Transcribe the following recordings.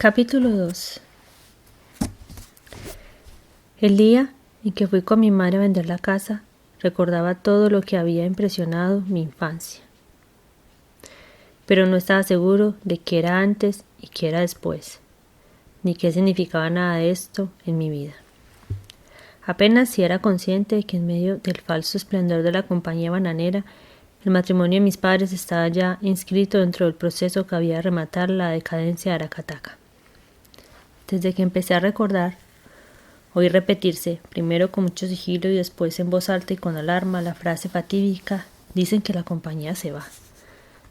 Capítulo 2. El día en que fui con mi madre a vender la casa, recordaba todo lo que había impresionado mi infancia. Pero no estaba seguro de qué era antes y qué era después, ni qué significaba nada de esto en mi vida. Apenas si era consciente de que en medio del falso esplendor de la compañía bananera, el matrimonio de mis padres estaba ya inscrito dentro del proceso que había de rematar la decadencia de Aracataca. Desde que empecé a recordar, oí repetirse, primero con mucho sigilo y después en voz alta y con alarma, la frase fatídica: dicen que la compañía se va.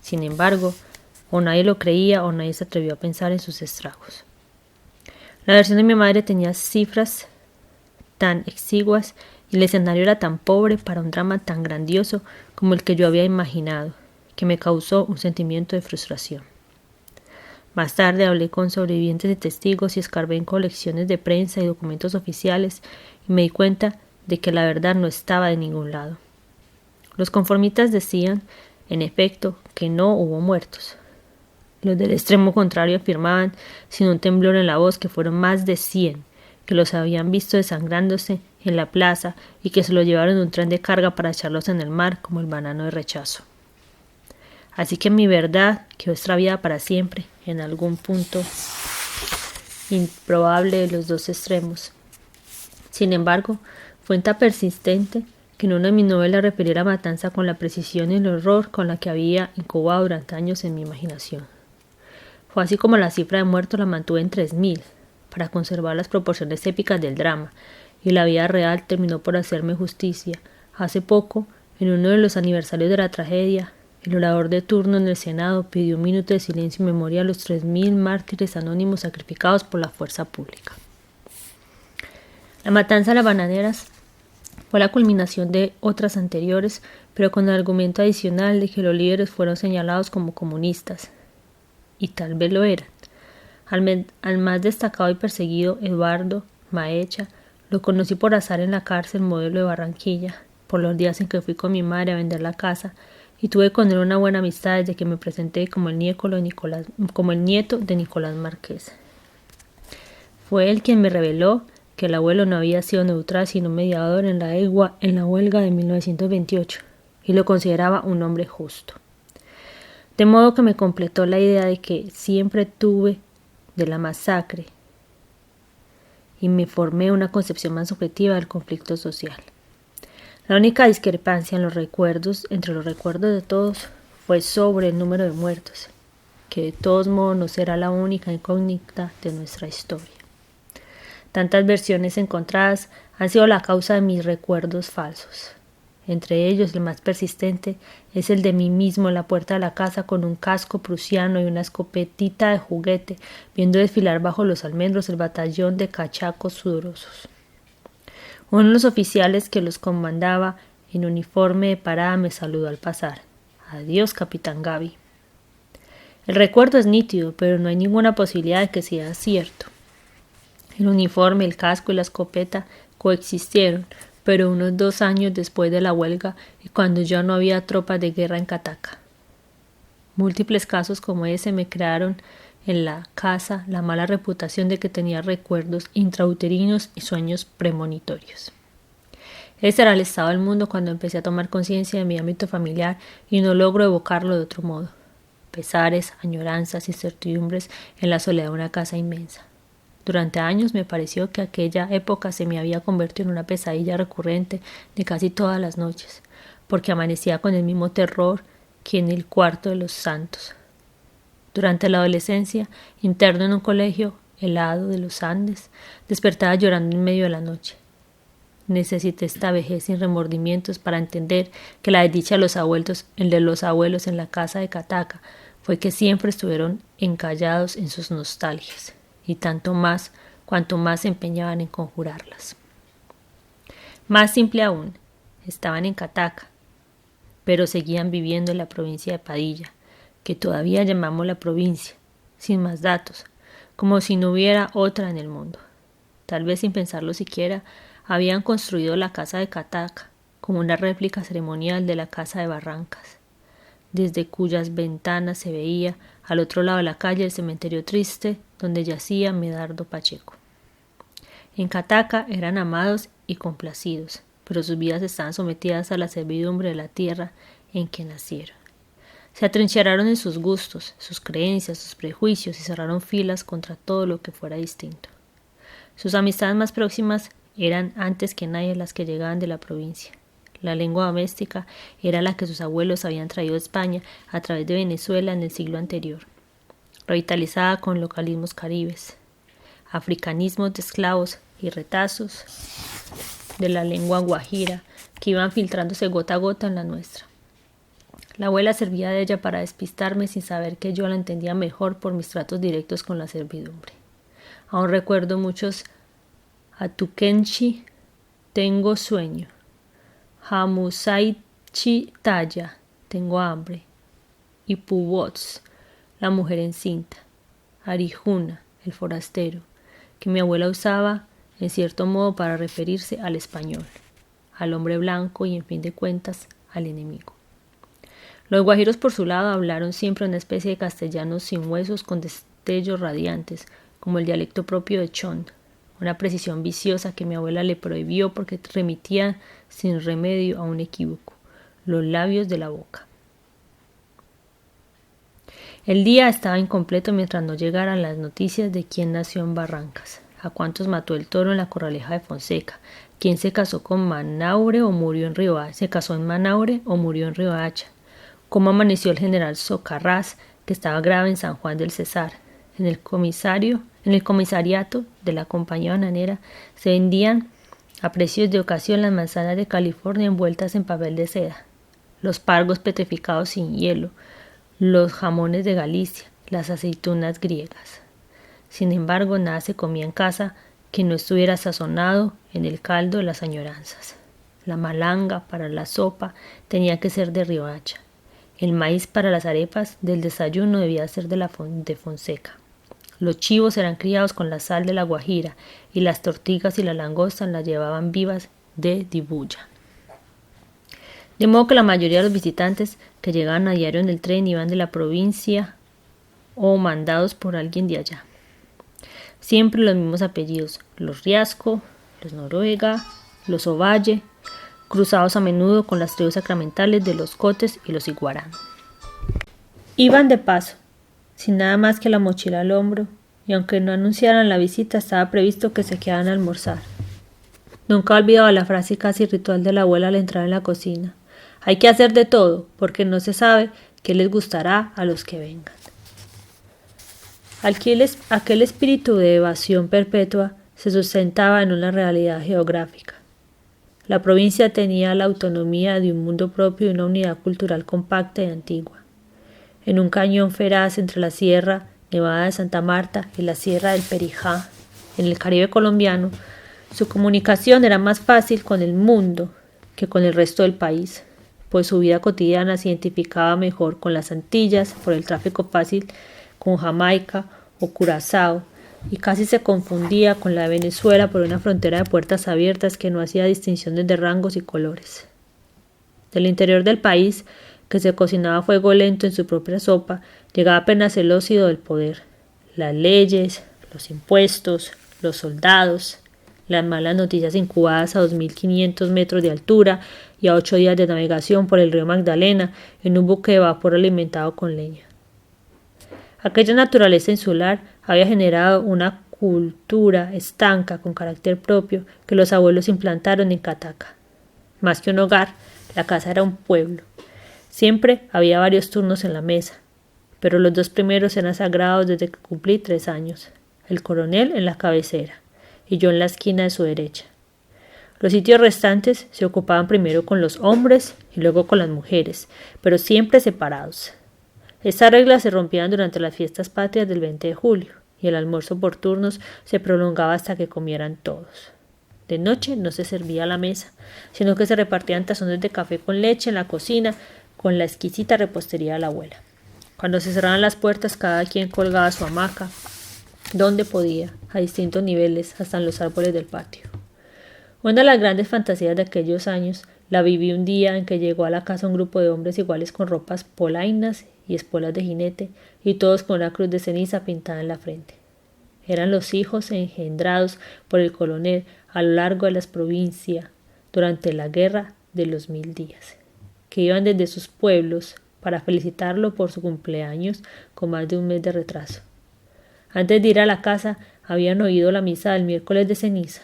Sin embargo, o nadie lo creía o nadie se atrevió a pensar en sus estragos. La versión de mi madre tenía cifras tan exiguas y el escenario era tan pobre para un drama tan grandioso como el que yo había imaginado, que me causó un sentimiento de frustración. Más tarde hablé con sobrevivientes y testigos y escarbé en colecciones de prensa y documentos oficiales y me di cuenta de que la verdad no estaba de ningún lado. Los conformistas decían, en efecto, que no hubo muertos. Los del extremo contrario afirmaban, sin un temblor en la voz, que fueron más de 100, que los habían visto desangrándose en la plaza y que se los llevaron en un tren de carga para echarlos en el mar como el banano de rechazo. Así que mi verdad quedó extraviada para siempre en algún punto improbable de los dos extremos. Sin embargo, fue tan persistente que en una de mis novelas referí la matanza con la precisión y el horror con la que había incubado durante años en mi imaginación. Fue así como la cifra de muertos la mantuve en 3000, para conservar las proporciones épicas del drama, y la vida real terminó por hacerme justicia. Hace poco, en uno de los aniversarios de la tragedia, el orador de turno en el Senado pidió un minuto de silencio en memoria a los 3000 mártires anónimos sacrificados por la fuerza pública. La matanza de las bananeras fue la culminación de otras anteriores, pero con el argumento adicional de que los líderes fueron señalados como comunistas, y tal vez lo eran. Al más destacado y perseguido, Eduardo Maecha, lo conocí por azar en la cárcel Modelo de Barranquilla, por los días en que fui con mi madre a vender la casa, y tuve con él una buena amistad desde que me presenté como el nieto de Nicolás Márquez. Fue él quien me reveló que el abuelo no había sido neutral sino mediador en la huelga de 1928, y lo consideraba un hombre justo. De modo que me completó la idea de que siempre tuve de la masacre y me formé una concepción más objetiva del conflicto social. La única discrepancia entre los recuerdos de todos fue sobre el número de muertos, que de todos modos no será la única incógnita de nuestra historia. Tantas versiones encontradas han sido la causa de mis recuerdos falsos. Entre ellos, el más persistente es el de mí mismo en la puerta de la casa con un casco prusiano y una escopetita de juguete, viendo desfilar bajo los almendros el batallón de cachacos sudorosos. Uno de los oficiales que los comandaba en uniforme de parada me saludó al pasar. Adiós, capitán Gaby. El recuerdo es nítido, pero no hay ninguna posibilidad de que sea cierto. El uniforme, el casco y la escopeta coexistieron, pero unos 2 años después de la huelga y cuando ya no había tropas de guerra en Cataca. Múltiples casos como ese me crearon en la casa la mala reputación de que tenía recuerdos intrauterinos y sueños premonitorios. Ese era el estado del mundo cuando empecé a tomar conciencia de mi ámbito familiar y no logro evocarlo de otro modo. Pesares, añoranzas y incertidumbres en la soledad de una casa inmensa. Durante años me pareció que aquella época se me había convertido en una pesadilla recurrente de casi todas las noches, porque amanecía con el mismo terror que en el cuarto de los santos. Durante la adolescencia, interno en un colegio helado de los Andes, despertaba llorando en medio de la noche. Necesité esta vejez sin remordimientos para entender que la desdicha de los abuelos en la casa de Cataca fue que siempre estuvieron encallados en sus nostalgias, y tanto más cuanto más se empeñaban en conjurarlas. Más simple aún, estaban en Cataca, pero seguían viviendo en la provincia de Padilla, que todavía llamamos la provincia, sin más datos, como si no hubiera otra en el mundo. Tal vez sin pensarlo siquiera, habían construido la casa de Cataca como una réplica ceremonial de la casa de Barrancas. desde cuyas ventanas se veía, al otro lado de la calle, el cementerio triste donde yacía Medardo Pacheco. En Cataca eran amados y complacidos, pero sus vidas estaban sometidas a la servidumbre de la tierra en que nacieron. Se atrincheraron en sus gustos, sus creencias, sus prejuicios y cerraron filas contra todo lo que fuera distinto. Sus amistades más próximas eran antes que nadie las que llegaban de la provincia. La lengua doméstica era la que sus abuelos habían traído de España a través de Venezuela en el siglo anterior, revitalizada con localismos caribes, africanismos de esclavos y retazos de la lengua guajira que iban filtrándose gota a gota en la nuestra. La abuela servía de ella para despistarme sin saber que yo la entendía mejor por mis tratos directos con la servidumbre. Aún recuerdo muchos atukenchi, tengo sueño, hamusaichi talla, tengo hambre, y pubots, la mujer encinta, arijuna, el forastero, que mi abuela usaba en cierto modo para referirse al español, al hombre blanco y en fin de cuentas al enemigo. Los guajiros por su lado hablaron siempre una especie de castellano sin huesos con destellos radiantes, como el dialecto propio de Chon, una precisión viciosa que mi abuela le prohibió porque remitía sin remedio a un equívoco, los labios de la boca. El día estaba incompleto mientras no llegaran las noticias de quién nació en Barrancas, a cuántos mató el toro en la Corraleja de Fonseca, quién se casó con Manaure o murió en Riohacha, cómo amaneció el general Socarrás, que estaba grave en San Juan del Cesar. En el comisariato de la compañía bananera se vendían a precios de ocasión las manzanas de California envueltas en papel de seda, los pargos petrificados sin hielo, los jamones de Galicia, las aceitunas griegas. Sin embargo, nada se comía en casa que no estuviera sazonado en el caldo de las añoranzas. La malanga para la sopa tenía que ser de Riohacha. El maíz para las arepas del desayuno debía ser de Fonseca. Los chivos eran criados con la sal de la Guajira y las tortigas y la langosta las llevaban vivas de Dibuya. De modo que la mayoría de los visitantes que llegaban a diario en el tren iban de la provincia o mandados por alguien de allá. Siempre los mismos apellidos, los Riasco, los Noruega, los Ovalle, cruzados a menudo con las tribus sacramentales de los Cotes y los Iguarán. Iban de paso, sin nada más que la mochila al hombro, y aunque no anunciaran la visita, estaba previsto que se quedaran a almorzar. Nunca olvidaba la frase casi ritual de la abuela al entrar en la cocina. Hay que hacer de todo, porque no se sabe qué les gustará a los que vengan. Aquel espíritu de evasión perpetua se sustentaba en una realidad geográfica. La provincia tenía la autonomía de un mundo propio y una unidad cultural compacta y antigua. En un cañón feraz entre la Sierra Nevada de Santa Marta y la Sierra del Perijá, en el Caribe colombiano, su comunicación era más fácil con el mundo que con el resto del país, pues su vida cotidiana se identificaba mejor con las Antillas por el tráfico fácil con Jamaica o Curazao, y casi se confundía con la de Venezuela por una frontera de puertas abiertas que no hacía distinciones de rangos y colores. Del interior del país, que se cocinaba a fuego lento en su propia sopa, llegaba apenas el óxido del poder, las leyes, los impuestos, los soldados, las malas noticias incubadas a 2.500 metros de altura y a 8 días de navegación por el río Magdalena en un buque de vapor alimentado con leña. Aquella naturaleza insular había generado una cultura estanca con carácter propio que los abuelos implantaron en Cataca. Más que un hogar, la casa era un pueblo. Siempre había varios turnos en la mesa, pero los 2 primeros eran sagrados desde que cumplí 3 años, el coronel en la cabecera y yo en la esquina de su derecha. Los sitios restantes se ocupaban primero con los hombres y luego con las mujeres, pero siempre separados. Estas reglas se rompían durante las fiestas patrias del 20 de julio, y el almuerzo por turnos se prolongaba hasta que comieran todos. De noche no se servía a la mesa, sino que se repartían tazones de café con leche en la cocina con la exquisita repostería de la abuela. Cuando se cerraban las puertas, cada quien colgaba su hamaca, donde podía, a distintos niveles, hasta en los árboles del patio. Una de las grandes fantasías de aquellos años, La viví un día en que llegó a la casa un grupo de hombres iguales con ropas polainas y espuelas de jinete, y todos con una cruz de ceniza pintada en la frente. Eran los hijos engendrados por el coronel a lo largo de las provincias durante la guerra de los 1000 días, que iban desde sus pueblos para felicitarlo por su cumpleaños con más de un mes de retraso. Antes de ir a la casa habían oído la misa del miércoles de ceniza,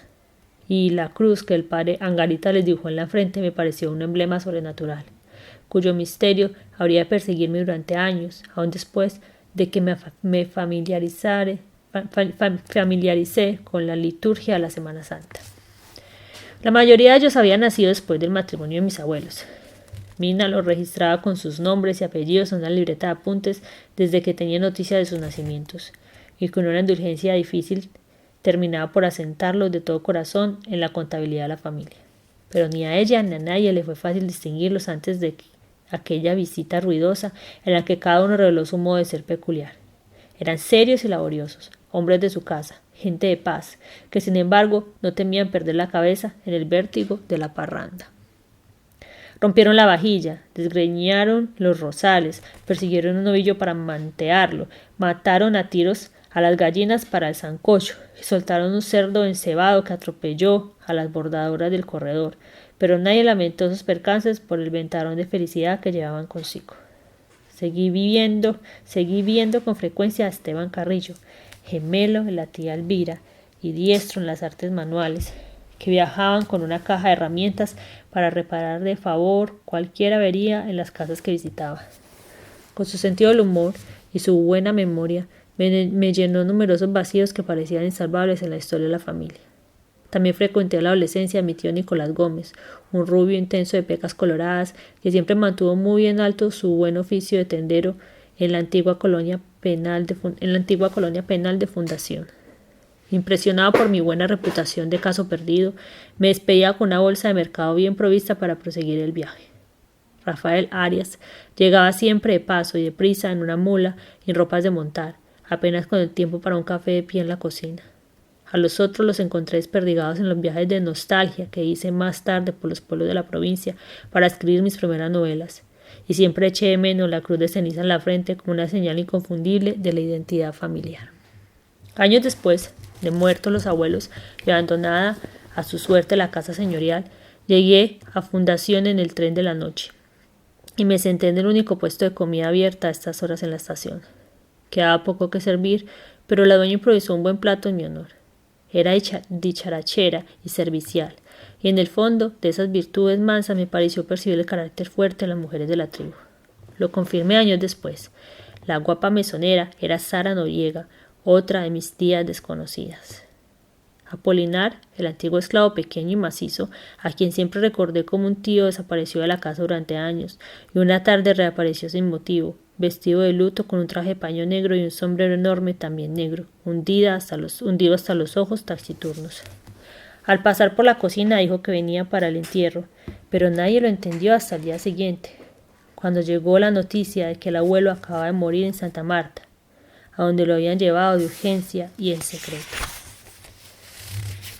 y la cruz que el padre Angarita les dibujó en la frente me pareció un emblema sobrenatural, cuyo misterio habría de perseguirme durante años, aun después de que me familiaricé con la liturgia de la Semana Santa. La mayoría de ellos habían nacido después del matrimonio de mis abuelos. Mina los registraba con sus nombres y apellidos en una libreta de apuntes desde que tenía noticia de sus nacimientos, y con una indulgencia difícil terminaba por asentarlos de todo corazón en la contabilidad de la familia. Pero ni a ella ni a nadie le fue fácil distinguirlos antes de aquella visita ruidosa en la que cada uno reveló su modo de ser peculiar. Eran serios y laboriosos, hombres de su casa, gente de paz, que sin embargo no temían perder la cabeza en el vértigo de la parranda. Rompieron la vajilla, desgreñaron los rosales, persiguieron un novillo para mantearlo, mataron a tiros a las gallinas para el sancocho y soltaron un cerdo encebado que atropelló a las bordadoras del corredor, pero nadie lamentó sus percances por el ventarrón de felicidad que llevaban consigo. Seguí viendo con frecuencia a Esteban Carrillo, gemelo de la tía Elvira y diestro en las artes manuales, que viajaban con una caja de herramientas para reparar de favor cualquier avería en las casas que visitaba. Con su sentido del humor y su buena memoria, me llenó numerosos vacíos que parecían insalvables en la historia de la familia. También frecuenté a la adolescencia a mi tío Nicolás Gómez, un rubio intenso de pecas coloradas que siempre mantuvo muy bien alto su buen oficio de tendero en la antigua colonia penal de Fundación. Impresionado por mi buena reputación de caso perdido, me despedía con una bolsa de mercado bien provista para proseguir el viaje. Rafael Arias llegaba siempre de paso y de prisa en una mula y en ropas de montar, apenas con el tiempo para un café de pie en la cocina. A los otros los encontré desperdigados en los viajes de nostalgia que hice más tarde por los pueblos de la provincia para escribir mis primeras novelas, y siempre eché de menos la cruz de ceniza en la frente como una señal inconfundible de la identidad familiar. Años después, de muertos los abuelos y abandonada a su suerte la casa señorial, llegué a Fundación en el tren de la noche y me senté en el único puesto de comida abierta a estas horas en la estación. Quedaba poco que servir, pero la dueña improvisó un buen plato en mi honor. Era dicharachera y servicial, y en el fondo de esas virtudes mansas me pareció percibir el carácter fuerte de las mujeres de la tribu. Lo confirmé años después. La guapa mesonera era Sara Noriega, otra de mis tías desconocidas. Apolinar, el antiguo esclavo pequeño y macizo, a quien siempre recordé como un tío, desapareció de la casa durante años, y una tarde reapareció sin motivo, vestido de luto con un traje de paño negro y un sombrero enorme también negro, hundido hasta los ojos taciturnos. Al pasar por la cocina dijo que venía para el entierro, pero nadie lo entendió hasta el día siguiente, cuando llegó la noticia de que el abuelo acababa de morir en Santa Marta, a donde lo habían llevado de urgencia y en secreto.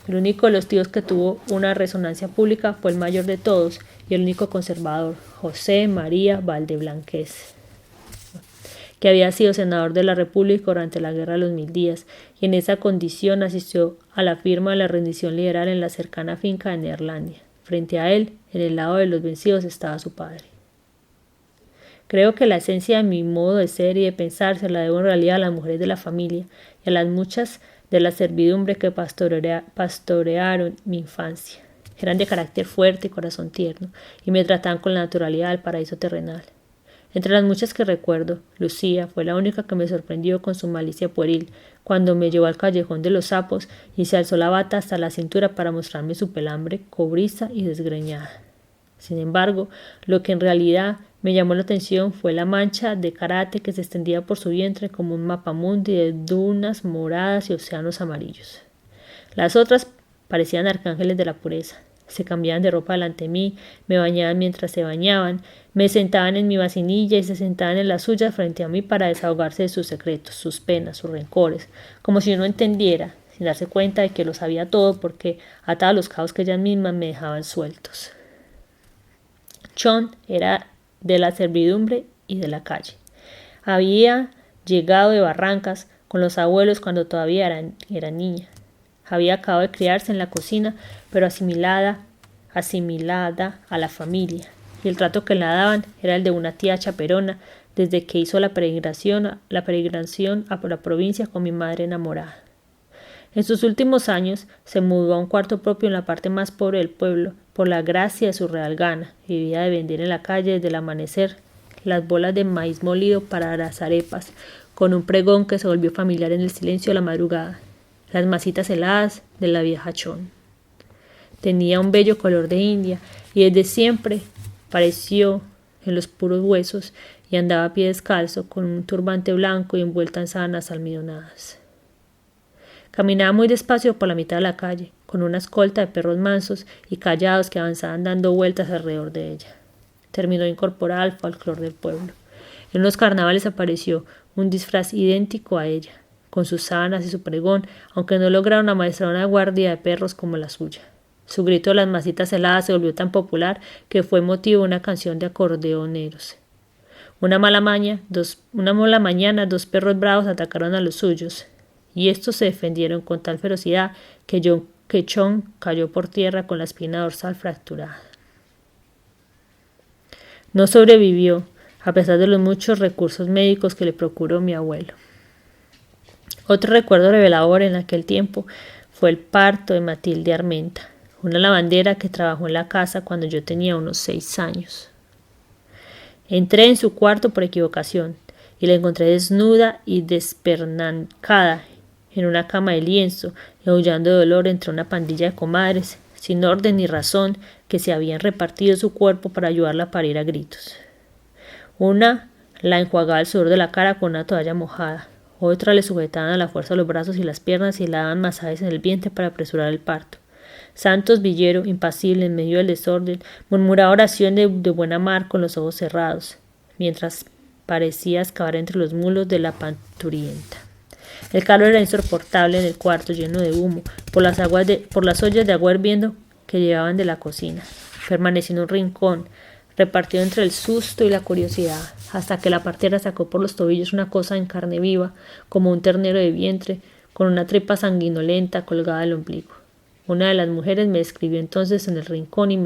El único de los tíos que tuvo una resonancia pública fue el mayor de todos y el único conservador, José María Valdeblanquez, que había sido senador de la República durante la Guerra de los 1000 días y en esa condición asistió a la firma de la rendición liberal en la cercana finca de Neerlandia. Frente a él, en el lado de los vencidos, estaba su padre. Creo que la esencia de mi modo de ser y de pensar se la debo en realidad a las mujeres de la familia y a las muchas de la servidumbre que pastorearon mi infancia. Eran de carácter fuerte y corazón tierno, y me trataban con la naturalidad del paraíso terrenal. Entre las muchas que recuerdo, Lucía fue la única que me sorprendió con su malicia pueril, cuando me llevó al callejón de los sapos y se alzó la bata hasta la cintura para mostrarme su pelambre cobriza y desgreñada. Sin embargo, lo que en realidad me llamó la atención fue la mancha de karate que se extendía por su vientre como un mapamundi de dunas moradas y océanos amarillos. Las otras parecían arcángeles de la pureza. Se cambiaban de ropa delante de mí, me bañaban mientras se bañaban, me sentaban en mi vacinilla y se sentaban en la suya frente a mí para desahogarse de sus secretos, sus penas, sus rencores, como si uno entendiera, sin darse cuenta de que lo sabía todo porque ataba los cabos que ellas mismas me dejaban sueltos. Chon era de la servidumbre y de la calle. Había llegado de Barrancas con los abuelos cuando todavía era niña. Había acabado de criarse en la cocina, pero asimilada a la familia, y el trato que la daban era el de una tía chaperona desde que hizo la peregrinación a la provincia con mi madre enamorada. En sus últimos años se mudó a un cuarto propio en la parte más pobre del pueblo, por la gracia de su real gana, y vivía de vender en la calle desde el amanecer las bolas de maíz molido para las arepas, con un pregón que se volvió familiar en el silencio de la madrugada, las masitas heladas de la vieja Chon. Tenía un bello color de india y desde siempre pareció en los puros huesos y andaba a pie descalzo con un turbante blanco y envuelta en sábanas almidonadas. Caminaba muy despacio por la mitad de la calle, con una escolta de perros mansos y callados que avanzaban dando vueltas alrededor de ella. Terminó incorporada al folclor del pueblo. En unos carnavales apareció un disfraz idéntico a ella, con sus sábanas y su pregón, aunque no lograron amaestrar una guardia de perros como la suya. Su grito de las masitas heladas se volvió tan popular que fue motivo de una canción de acordeoneros. Una mala mañana, dos perros bravos atacaron a los suyos, y estos se defendieron con tal ferocidad que Chon cayó por tierra con la espina dorsal fracturada. No sobrevivió, a pesar de los muchos recursos médicos que le procuró mi abuelo. Otro recuerdo revelador en aquel tiempo fue el parto de Matilde Armenta, una lavandera que trabajó en la casa cuando yo tenía unos 6 años. Entré en su cuarto por equivocación y la encontré desnuda y despernancada en una cama de lienzo y aullando de dolor entre una pandilla de comadres, sin orden ni razón, que se habían repartido su cuerpo para ayudarla a parir a gritos. Una la enjuagaba el sudor de la cara con una toalla mojada, otra le sujetaban a la fuerza los brazos y las piernas y le daban masajes en el vientre para apresurar el parto. Santos Villero, impasible en medio del desorden, murmuraba oración de buena mar con los ojos cerrados, mientras parecía excavar entre los mulos de la parturienta. El calor era insoportable en el cuarto lleno de humo, por las ollas de agua hirviendo que llevaban de la cocina. Permanecí en un rincón, repartido entre el susto y la curiosidad, hasta que la partera sacó por los tobillos una cosa en carne viva, como un ternero de vientre, con una tripa sanguinolenta colgada del ombligo. Una de las mujeres me descubrió entonces en el rincón y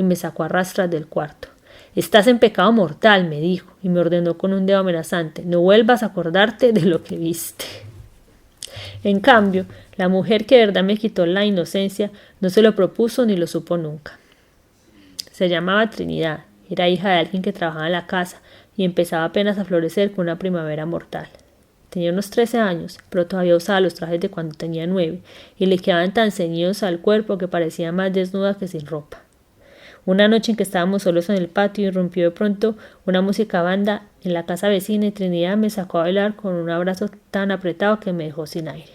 me sacó a rastras del cuarto. «Estás en pecado mortal», me dijo, y me ordenó con un dedo amenazante. «No vuelvas a acordarte de lo que viste». En cambio, la mujer que de verdad me quitó la inocencia no se lo propuso ni lo supo nunca. Se llamaba Trinidad, era hija de alguien que trabajaba en la casa y empezaba apenas a florecer con una primavera mortal. Tenía unos 13 años, pero todavía usaba los trajes de cuando tenía 9 y le quedaban tan ceñidos al cuerpo que parecía más desnuda que sin ropa. Una noche en que estábamos solos en el patio, irrumpió de pronto una música banda en la casa vecina y Trinidad me sacó a bailar con un abrazo tan apretado que me dejó sin aire.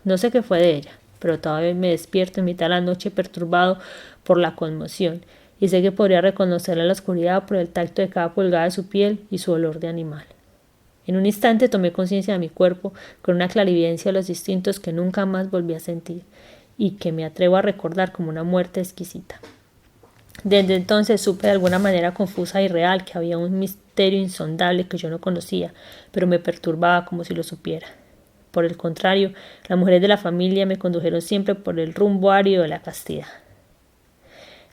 No sé qué fue de ella, pero todavía me despierto en mitad de la noche perturbado por la conmoción y sé que podría reconocerla en la oscuridad por el tacto de cada pulgada de su piel y su olor de animal. En un instante tomé conciencia de mi cuerpo con una clarividencia de los instintos que nunca más volví a sentir y que me atrevo a recordar como una muerte exquisita. Desde entonces supe de alguna manera confusa y real que había un misterio insondable que yo no conocía, pero me perturbaba como si lo supiera. Por el contrario, las mujeres de la familia me condujeron siempre por el rumbo árido de la castidad.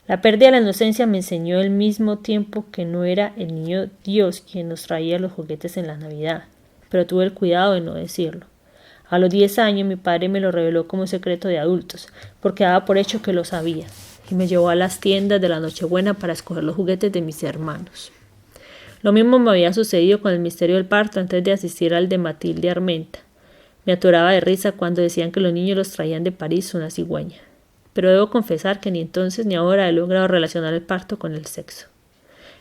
La pérdida de la inocencia me enseñó al mismo tiempo que no era el niño Dios quien nos traía los juguetes en la Navidad, pero tuve el cuidado de no decirlo. A los 10 años mi padre me lo reveló como secreto de adultos, porque daba por hecho que lo sabía, y me llevó a las tiendas de la Nochebuena para escoger los juguetes de mis hermanos. Lo mismo me había sucedido con el misterio del parto antes de asistir al de Matilde Armenta. Me atoraba de risa cuando decían que los niños los traían de París una cigüeña. Pero debo confesar que ni entonces ni ahora he logrado relacionar el parto con el sexo.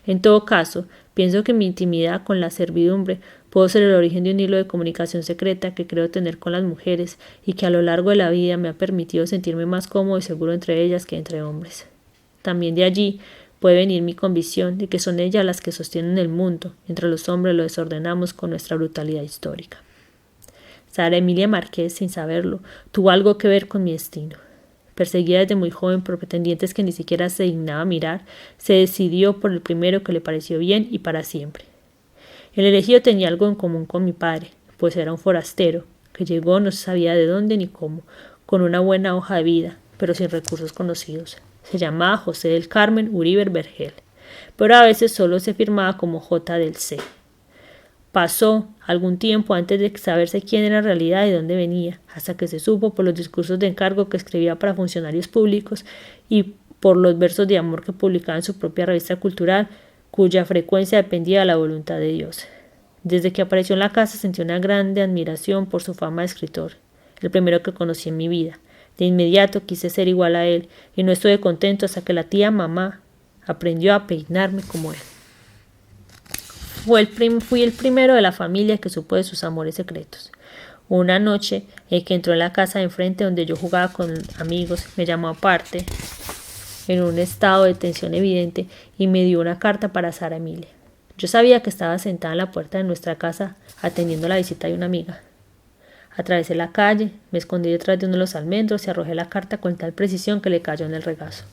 En todo caso, pienso que mi intimidad con la servidumbre pudo ser el origen de un hilo de comunicación secreta que creo tener con las mujeres y que a lo largo de la vida me ha permitido sentirme más cómodo y seguro entre ellas que entre hombres. También de allí puede venir mi convicción de que son ellas las que sostienen el mundo, mientras los hombres lo desordenamos con nuestra brutalidad histórica. Sara Emilia Márquez, sin saberlo, tuvo algo que ver con mi destino. Perseguida desde muy joven por pretendientes que ni siquiera se dignaba mirar, se decidió por el primero que le pareció bien y para siempre. El elegido tenía algo en común con mi padre, pues era un forastero, que llegó no se sabía de dónde ni cómo, con una buena hoja de vida, pero sin recursos conocidos. Se llamaba José del Carmen Uribe Vergel, pero a veces solo se firmaba como J del C. Pasó algún tiempo antes de saberse quién era en realidad y dónde venía, hasta que se supo por los discursos de encargo que escribía para funcionarios públicos y por los versos de amor que publicaba en su propia revista cultural, cuya frecuencia dependía de la voluntad de Dios. Desde que apareció en la casa sentí una grande admiración por su fama de escritor, el primero que conocí en mi vida. De inmediato quise ser igual a él y no estuve contento hasta que la tía mamá aprendió a peinarme como él. Fui el primero de la familia que supo de sus amores secretos. Una noche, el que entró en la casa de enfrente donde yo jugaba con amigos, me llamó aparte, en un estado de tensión evidente, y me dio una carta para Sara Emilia. Yo sabía que estaba sentada en la puerta de nuestra casa atendiendo la visita de una amiga. Atravesé la calle, me escondí detrás de uno de los almendros y arrojé la carta con tal precisión que le cayó en el regazo.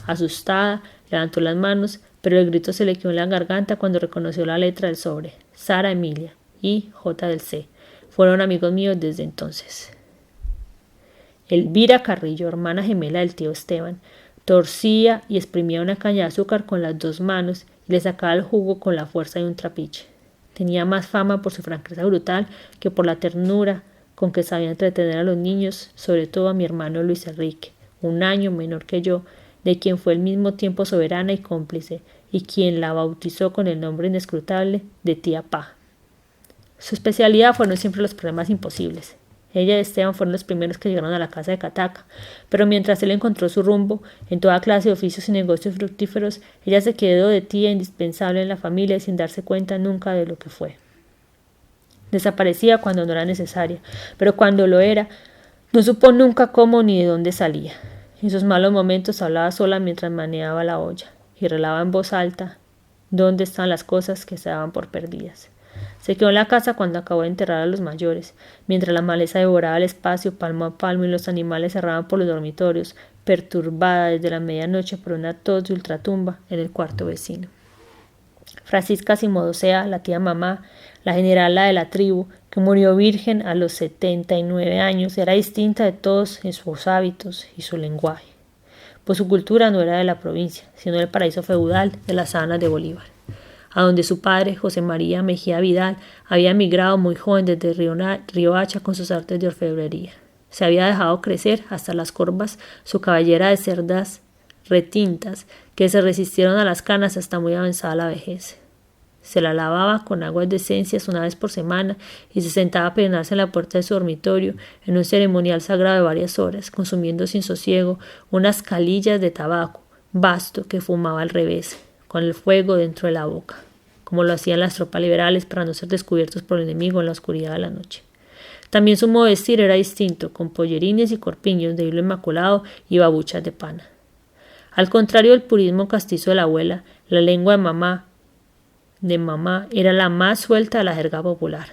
Asustada, levantó las manos, pero el grito se le quedó en la garganta cuando reconoció la letra del sobre. Sara Emilia y J del C. Fueron amigos míos desde entonces. Elvira Carrillo, hermana gemela del tío Esteban, torcía y exprimía una caña de azúcar con las dos manos y le sacaba el jugo con la fuerza de un trapiche. Tenía más fama por su franqueza brutal que por la ternura con que sabía entretener a los niños, sobre todo a mi hermano Luis Enrique, 1 año menor que yo, de quien fue al mismo tiempo soberana y cómplice, y quien la bautizó con el nombre inescrutable de tía Pa. Su especialidad fueron siempre los problemas imposibles. Ella y Esteban fueron los primeros que llegaron a la casa de Cataca, pero mientras él encontró su rumbo en toda clase de oficios y negocios fructíferos, ella se quedó de tía indispensable en la familia y sin darse cuenta nunca de lo que fue. Desaparecía cuando no era necesaria, pero cuando lo era, no supo nunca cómo ni de dónde salía. En sus malos momentos hablaba sola mientras manejaba la olla y relaba en voz alta dónde están las cosas que se daban por perdidas. Se quedó en la casa cuando acabó de enterrar a los mayores, mientras la maleza devoraba el espacio palmo a palmo y los animales cerraban por los dormitorios, perturbada desde la medianoche por una tos de ultratumba en el cuarto vecino. Francisca Simodosea, la tía mamá, la generala de la tribu, que murió virgen a los 79 años, era distinta de todos en sus hábitos y su lenguaje, pues su cultura no era de la provincia, sino del paraíso feudal de las Sabanas de Bolívar, a donde su padre, José María Mejía Vidal, había emigrado muy joven desde Riohacha con sus artes de orfebrería. Se había dejado crecer hasta las corvas su cabellera de cerdas retintas que se resistieron a las canas hasta muy avanzada la vejez. Se la lavaba con aguas de esencias una vez por semana y se sentaba a peinarse en la puerta de su dormitorio en un ceremonial sagrado de varias horas, consumiendo sin sosiego unas calillas de tabaco vasto que fumaba al revés, con el fuego dentro de la boca, como lo hacían las tropas liberales para no ser descubiertos por el enemigo en la oscuridad de la noche. También su modo de vestir era distinto, con pollerines y corpiños de hilo inmaculado y babuchas de pana. Al contrario del purismo castizo de la abuela, la lengua de mamá era la más suelta de la jerga popular.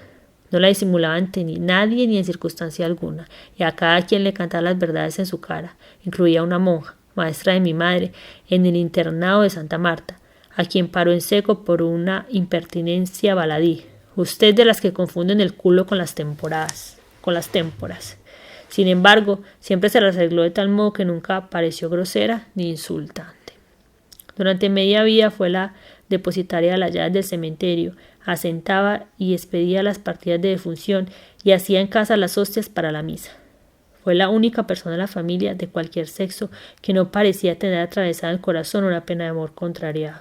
No la disimulaba ante nadie ni en circunstancia alguna, y a cada quien le cantaba las verdades en su cara, incluía una monja, maestra de mi madre, en el internado de Santa Marta, a quien paró en seco por una impertinencia baladí. Usted de las que confunden el culo con las témporas. Sin embargo, siempre se las arregló de tal modo que nunca pareció grosera ni insultante. Durante media vida fue la depositaria de las llaves del cementerio, asentaba y expedía las partidas de defunción y hacía en casa las hostias para la misa. Fue la única persona de la familia de cualquier sexo que no parecía tener atravesada el corazón una pena de amor contrariado.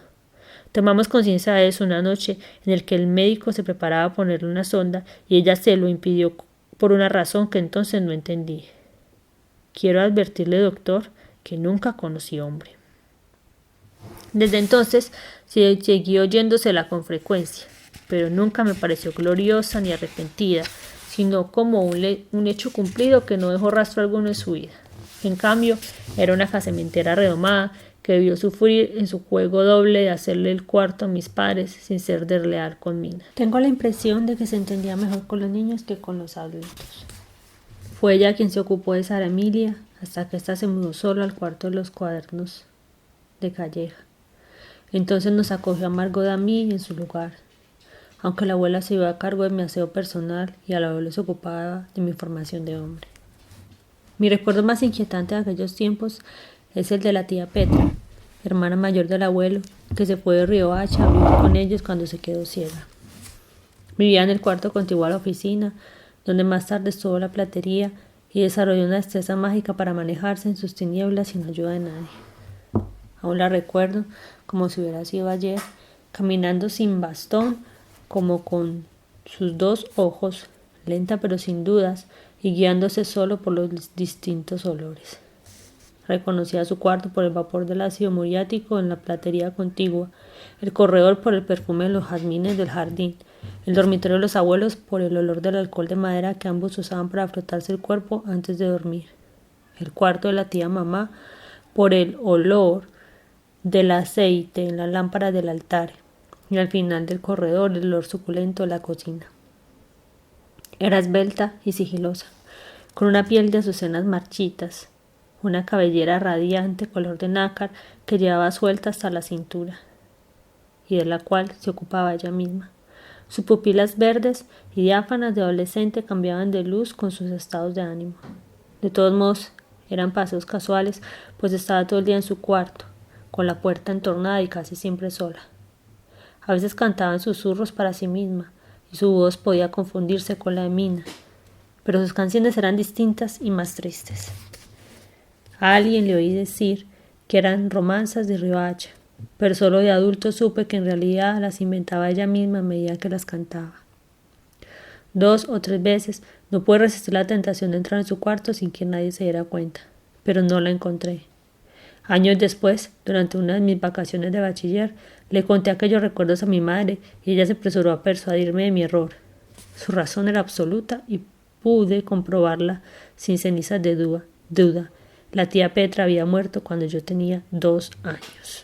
Tomamos conciencia de eso una noche en la que el médico se preparaba a ponerle una sonda y ella se lo impidió por una razón que entonces no entendí. Quiero advertirle, doctor, que nunca conocí hombre. Desde entonces siguió oyéndosela con frecuencia, pero nunca me pareció gloriosa ni arrepentida, sino como un hecho cumplido que no dejó rastro alguno en su vida. En cambio, era una casamentera redomada que debió sufrir en su juego doble de hacerle el cuarto a mis padres sin ser desleal con Mina. Tengo la impresión de que se entendía mejor con los niños que con los adultos. Fue ella quien se ocupó de Sara Emilia, hasta que ésta se mudó sola al cuarto de los cuadernos de Calleja. Entonces nos acogió a Margot y a mí en su lugar, aunque la abuela se iba a cargo de mi aseo personal y al abuelo se ocupaba de mi formación de hombre. Mi recuerdo más inquietante de aquellos tiempos es el de la tía Petra, hermana mayor del abuelo, que se fue de Riohacha a vivir con ellos cuando se quedó ciega. Vivía en el cuarto contiguo a la oficina, donde más tarde estuvo la platería y desarrolló una destreza mágica para manejarse en sus tinieblas sin ayuda de nadie. Aún la recuerdo como si hubiera sido ayer, caminando sin bastón, como con sus 2 ojos, lenta pero sin dudas, y guiándose solo por los distintos olores. Reconocía su cuarto por el vapor del ácido muriático en la platería contigua, el corredor por el perfume de los jazmines del jardín, el dormitorio de los abuelos por el olor del alcohol de madera que ambos usaban para frotarse el cuerpo antes de dormir, el cuarto de la tía mamá por el olor del aceite en la lámpara del altar, y al final del corredor el olor suculento de la cocina. Era esbelta y sigilosa, con una piel de azucenas marchitas, una cabellera radiante color de nácar que llevaba suelta hasta la cintura, y de la cual se ocupaba ella misma. Sus pupilas verdes y diáfanas de adolescente cambiaban de luz con sus estados de ánimo. De todos modos, eran paseos casuales, pues estaba todo el día en su cuarto, con la puerta entornada y casi siempre sola. A veces cantaba en susurros para sí misma, y su voz podía confundirse con la de Mina, pero sus canciones eran distintas y más tristes. A alguien le oí decir que eran romanzas de Riohacha, pero solo de adulto supe que en realidad las inventaba ella misma a medida que las cantaba. 2 o 3 veces no pude resistir la tentación de entrar en su cuarto sin que nadie se diera cuenta, pero no la encontré. Años después, durante una de mis vacaciones de bachiller, le conté aquellos recuerdos a mi madre y ella se apresuró a persuadirme de mi error. Su razón era absoluta y pude comprobarla sin cenizas de duda. La tía Petra había muerto cuando yo tenía 2 años.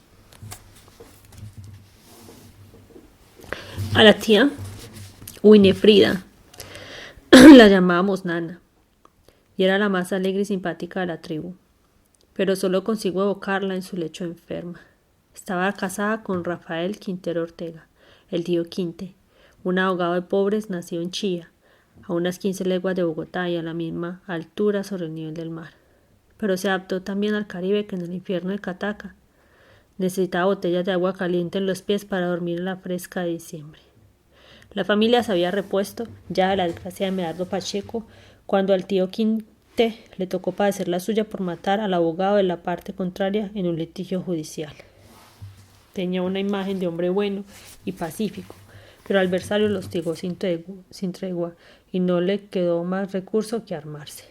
A la tía Winifrida la llamábamos Nana, y era la más alegre y simpática de la tribu, pero solo consigo evocarla en su lecho enferma. Estaba casada con Rafael Quintero Ortega, el tío Quinte, un abogado de pobres nacido en Chía, a unas 15 leguas de Bogotá y a la misma altura sobre el nivel del mar. Pero se adaptó también al Caribe que en el infierno de Cataca. Necesitaba botellas de agua caliente en los pies para dormir en la fresca de diciembre. La familia se había repuesto ya de la desgracia de Medardo Pacheco cuando al tío Quinte le tocó padecer la suya por matar al abogado de la parte contraria en un litigio judicial. Tenía una imagen de hombre bueno y pacífico, pero al adversario lo hostigó sin tregua y no le quedó más recurso que armarse.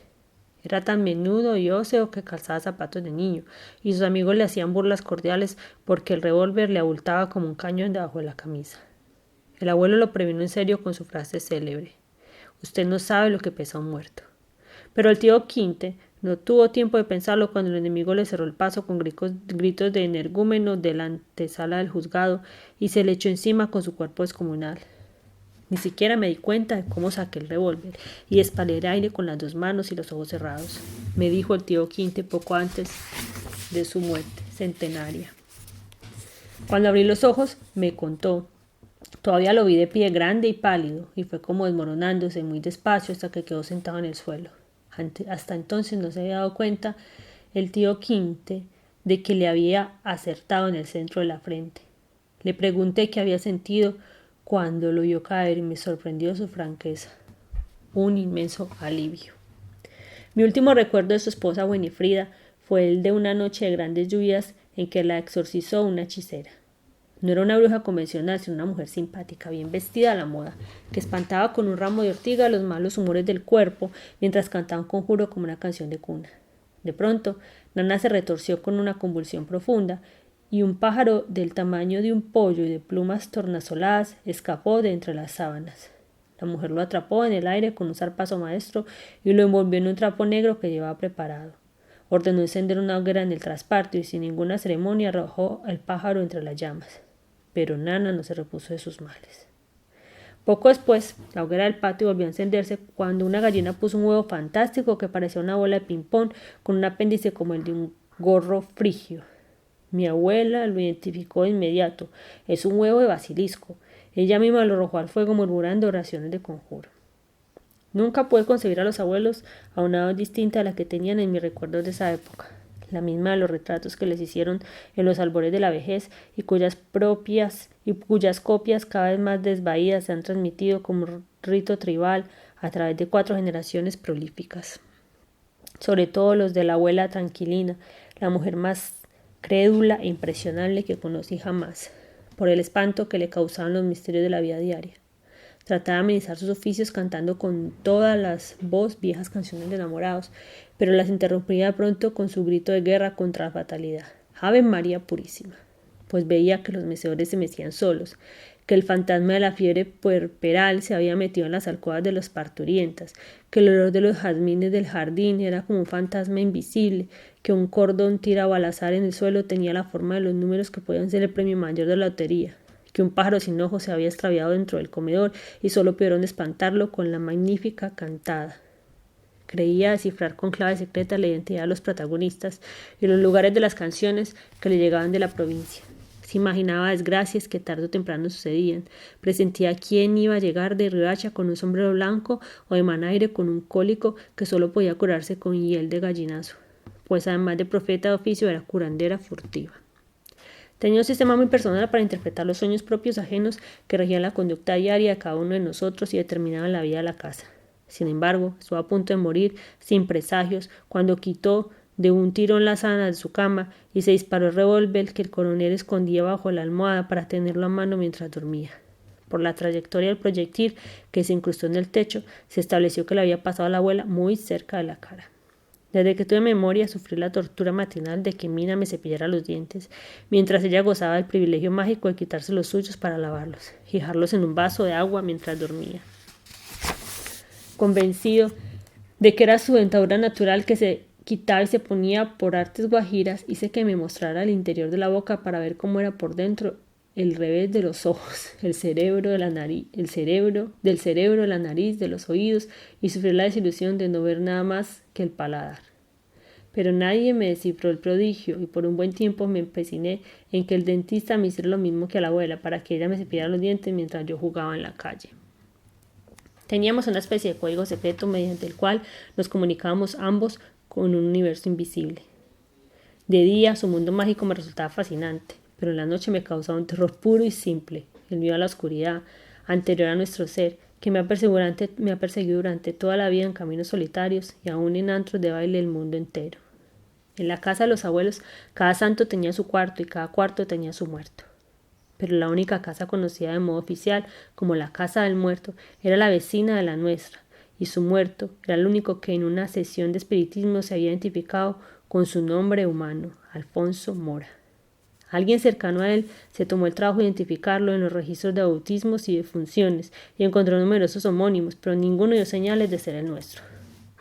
Era tan menudo y óseo que calzaba zapatos de niño, y sus amigos le hacían burlas cordiales porque el revólver le abultaba como un cañón debajo de la camisa. El abuelo lo previno en serio con su frase célebre: «Usted no sabe lo que pesa un muerto». Pero el tío Quinte no tuvo tiempo de pensarlo cuando el enemigo le cerró el paso con gritos de energúmeno de la antesala del juzgado y se le echó encima con su cuerpo descomunal. Ni siquiera me di cuenta de cómo saqué el revólver y espalé el aire con las 2 manos y los ojos cerrados, me dijo el tío Quinte poco antes de su muerte centenaria. Cuando abrí los ojos, me contó. Todavía lo vi de pie, grande y pálido, y fue como desmoronándose muy despacio hasta que quedó sentado en el suelo. Hasta entonces no se había dado cuenta el tío Quinte de que le había acertado en el centro de la frente. Le pregunté qué había sentido cuando lo vio caer y me sorprendió su franqueza. Un inmenso alivio. Mi último recuerdo de su esposa Winifrida fue el de una noche de grandes lluvias en que la exorcizó una hechicera. No era una bruja convencional, sino una mujer simpática, bien vestida a la moda, que espantaba con un ramo de ortiga los malos humores del cuerpo mientras cantaba un conjuro como una canción de cuna. De pronto, Nana se retorció con una convulsión profunda y un pájaro del tamaño de un pollo y de plumas tornasoladas escapó de entre las sábanas. La mujer lo atrapó en el aire con un zarpazo maestro y lo envolvió en un trapo negro que llevaba preparado. Ordenó encender una hoguera en el traspatio y sin ninguna ceremonia arrojó al pájaro entre las llamas. Pero Nana no se repuso de sus males. Poco después, la hoguera del patio volvió a encenderse cuando una gallina puso un huevo fantástico que parecía una bola de ping-pong con un apéndice como el de un gorro frigio. Mi abuela lo identificó de inmediato. Es un huevo de basilisco. Ella misma lo arrojó al fuego murmurando oraciones de conjuro. Nunca pude concebir a los abuelos a una edad distinta a la que tenían en mis recuerdos de esa época, la misma de los retratos que les hicieron en los albores de la vejez y cuyas copias cada vez más desvaídas se han transmitido como rito tribal a través de 4 generaciones prolíficas. Sobre todo los de la abuela Tranquilina, la mujer más crédula e impresionable que conocí jamás, por el espanto que le causaban los misterios de la vida diaria. Trataba de amenizar sus oficios cantando con todas las voz viejas canciones de enamorados, pero las interrumpía de pronto con su grito de guerra contra la fatalidad. Ave María Purísima. Pues veía que los mecedores se mecían solos, que el fantasma de la fiebre puerperal se había metido en las alcobas de los parturientas, que el olor de los jazmines del jardín era como un fantasma invisible, que un cordón tirado al azar en el suelo tenía la forma de los números que podían ser el premio mayor de la lotería, que un pájaro sin ojos se había extraviado dentro del comedor y solo pudieron espantarlo con la magnífica cantada. Creía descifrar con clave secreta la identidad de los protagonistas y los lugares de las canciones que le llegaban de la provincia. Se imaginaba desgracias que tarde o temprano sucedían. Presentía quién iba a llegar de Riohacha con un sombrero blanco o de Manaire con un cólico que solo podía curarse con hiel de gallinazo, pues además de profeta de oficio era curandera furtiva. Tenía un sistema muy personal para interpretar los sueños propios ajenos que regían la conducta diaria de cada uno de nosotros y determinaban la vida de la casa. Sin embargo, estuvo a punto de morir, sin presagios, cuando quitó de un tirón la sábana de su cama y se disparó el revólver que el coronel escondía bajo la almohada para tenerlo a mano mientras dormía. Por la trayectoria del proyectil que se incrustó en el techo, se estableció que le había pasado a la abuela muy cerca de la cara. Desde que tuve memoria sufrí la tortura matinal de que Mina me cepillara los dientes, mientras ella gozaba del privilegio mágico de quitarse los suyos para lavarlos y dejarlos en un vaso de agua mientras dormía. Convencido de que era su dentadura natural que se quitaba y se ponía por artes guajiras, hice que me mostrara el interior de la boca para ver cómo era por dentro, el revés de los ojos, del cerebro, de la nariz, de los oídos, y sufrí la desilusión de no ver nada más que el paladar. Pero nadie me descifró el prodigio, y por un buen tiempo me empeciné en que el dentista me hiciera lo mismo que a la abuela, para que ella me cepillara los dientes mientras yo jugaba en la calle. Teníamos una especie de código secreto mediante el cual nos comunicábamos ambos con un universo invisible. De día, su mundo mágico me resultaba fascinante, pero en la noche me causaba un terror puro y simple, el miedo a la oscuridad, anterior a nuestro ser, que me ha perseguido durante toda la vida en caminos solitarios y aún en antros de baile del mundo entero. En la casa de los abuelos, cada santo tenía su cuarto y cada cuarto tenía su muerto. Pero la única casa conocida de modo oficial como la casa del muerto era la vecina de la nuestra, y su muerto era el único que en una sesión de espiritismo se había identificado con su nombre humano, Alfonso Mora. Alguien cercano a él se tomó el trabajo de identificarlo en los registros de bautismos y defunciones y encontró numerosos homónimos, pero ninguno dio señales de ser el nuestro.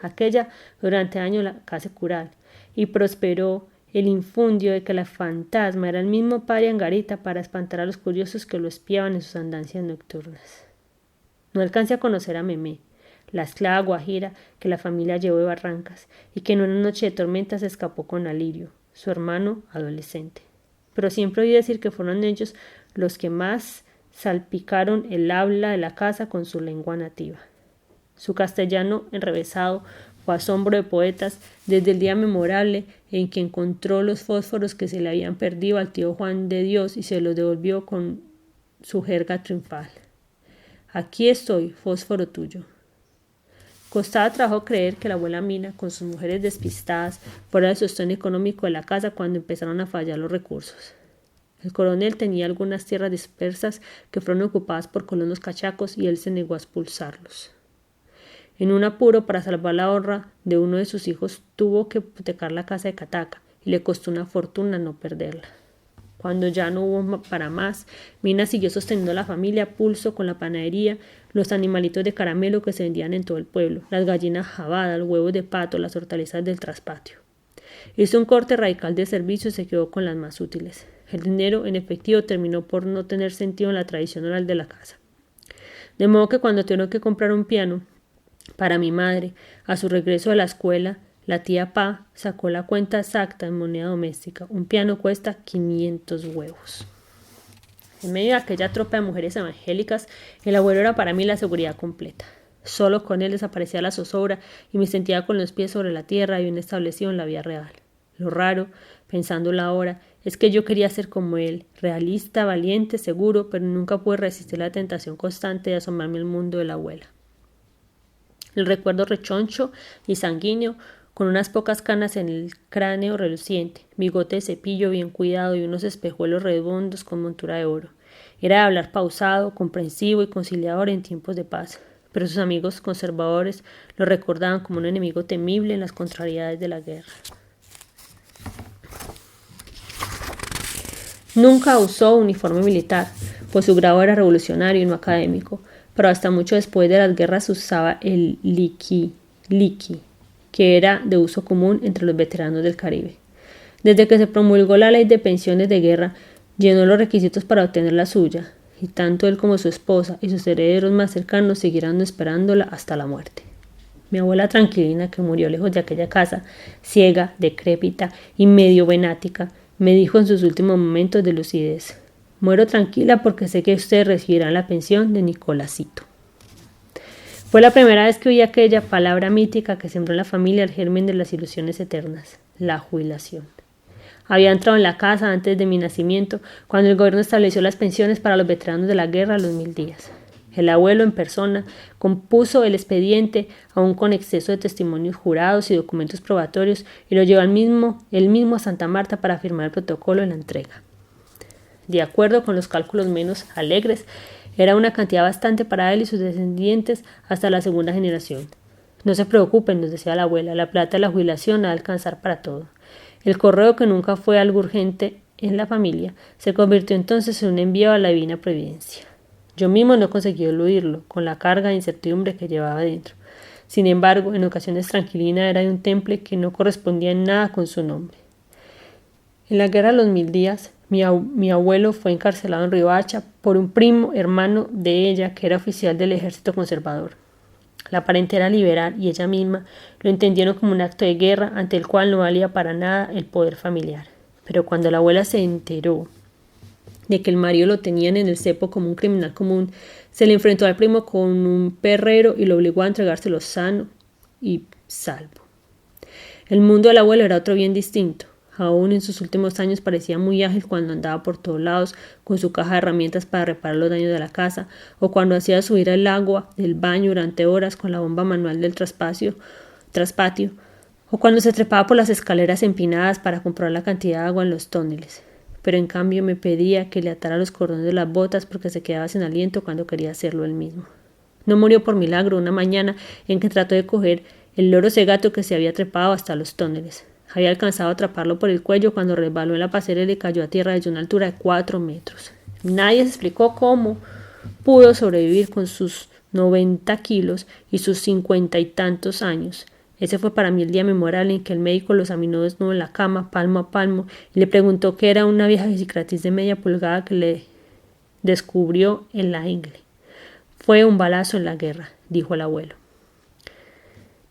Aquella durante años la casa cural y prosperó el infundio de que la fantasma era el mismo padre Angarita para espantar a los curiosos que lo espiaban en sus andancias nocturnas. No alcancé a conocer a Memé, la esclava guajira que la familia llevó de Barrancas y que en una noche de tormenta se escapó con Alirio, su hermano adolescente. Pero siempre oí decir que fueron ellos los que más salpicaron el habla de la casa con su lengua nativa. Su castellano enrevesado fue asombro de poetas desde el día memorable en que encontró los fósforos que se le habían perdido al tío Juan de Dios y se los devolvió con su jerga triunfal. Aquí estoy, fósforo tuyo. Costaba trabajo creer que la abuela Mina, con sus mujeres despistadas, fuera el sostén económico de la casa cuando empezaron a fallar los recursos. El coronel tenía algunas tierras dispersas que fueron ocupadas por colonos cachacos y él se negó a expulsarlos. En un apuro para salvar la honra de uno de sus hijos tuvo que hipotecar la casa de Cataca y le costó una fortuna no perderla. Cuando ya no hubo para más, Mina siguió sosteniendo a la familia a pulso con la panadería, los animalitos de caramelo que se vendían en todo el pueblo, las gallinas jabadas, los huevos de pato, las hortalizas del traspatio. Hizo un corte radical de servicio y se quedó con las más útiles. El dinero en efectivo terminó por no tener sentido en la tradición oral de la casa. De modo que cuando tengo que comprar un piano para mi madre, a su regreso de la escuela, la tía Pa sacó la cuenta exacta en moneda doméstica. Un piano cuesta 500 huevos. En medio de aquella tropa de mujeres evangélicas, el abuelo era para mí la seguridad completa. Solo con él desaparecía la zozobra y me sentía con los pies sobre la tierra y bien establecido en la vida real. Lo raro, pensándolo ahora, es que yo quería ser como él, realista, valiente, seguro, pero nunca pude resistir la tentación constante de asomarme al mundo de la abuela. El recuerdo rechoncho y sanguíneo, con unas pocas canas en el cráneo reluciente, bigote de cepillo bien cuidado y unos espejuelos redondos con montura de oro. Era de hablar pausado, comprensivo y conciliador en tiempos de paz, pero sus amigos conservadores lo recordaban como un enemigo temible en las contrariedades de la guerra. Nunca usó uniforme militar, pues su grado era revolucionario y no académico, pero hasta mucho después de las guerras usaba el liqui, que era de uso común entre los veteranos del Caribe. Desde que se promulgó la ley de pensiones de guerra, llenó los requisitos para obtener la suya, y tanto él como su esposa y sus herederos más cercanos siguieron esperándola hasta la muerte. Mi abuela Tranquilina, que murió lejos de aquella casa, ciega, decrépita y medio venática, me dijo en sus últimos momentos de lucidez: muero tranquila porque sé que ustedes recibirán la pensión de Nicolásito. Fue la primera vez que oí aquella palabra mítica que sembró en la familia el germen de las ilusiones eternas, la jubilación. Había entrado en la casa antes de mi nacimiento, cuando el gobierno estableció las pensiones para los veteranos de la guerra a los 1000 días. El abuelo en persona compuso el expediente, aún con exceso de testimonios jurados y documentos probatorios, y lo llevó él mismo a Santa Marta para firmar el protocolo de la entrega. De acuerdo con los cálculos menos alegres, era una cantidad bastante para él y sus descendientes hasta la segunda generación. No se preocupen, nos decía la abuela, la plata de la jubilación ha de alcanzar para todo. El correo, que nunca fue algo urgente en la familia, se convirtió entonces en un envío a la divina providencia. Yo mismo no conseguí eludirlo, con la carga de incertidumbre que llevaba dentro. Sin embargo, en ocasiones Tranquilina era de un temple que no correspondía en nada con su nombre. En la guerra de los 1000 días, mi abuelo fue encarcelado en Riohacha por un primo hermano de ella que era oficial del ejército conservador. La parentela liberal y ella misma lo entendieron como un acto de guerra ante el cual no valía para nada el poder familiar. Pero cuando la abuela se enteró de que el marido lo tenían en el cepo como un criminal común, se le enfrentó al primo con un perrero y lo obligó a entregárselo sano y salvo. El mundo del abuelo era otro bien distinto. Aún en sus últimos años parecía muy ágil cuando andaba por todos lados con su caja de herramientas para reparar los daños de la casa, o cuando hacía subir el agua del baño durante horas con la bomba manual del traspatio, o cuando se trepaba por las escaleras empinadas para comprobar la cantidad de agua en los túneles. Pero en cambio me pedía que le atara los cordones de las botas porque se quedaba sin aliento cuando quería hacerlo él mismo. No murió por milagro una mañana en que trató de coger el loro cegato que se había trepado hasta los túneles. Había alcanzado a atraparlo por el cuello cuando resbaló en la pasarela y cayó a tierra desde una altura de 4 metros. Nadie se explicó cómo pudo sobrevivir con sus 90 kilos y sus 50 y tantos años. Ese fue para mí el día memorable en que el médico lo examinó desnudo en la cama, palmo a palmo, y le preguntó qué era una vieja cicatriz de media pulgada que le descubrió en la ingle. Fue un balazo en la guerra, dijo el abuelo.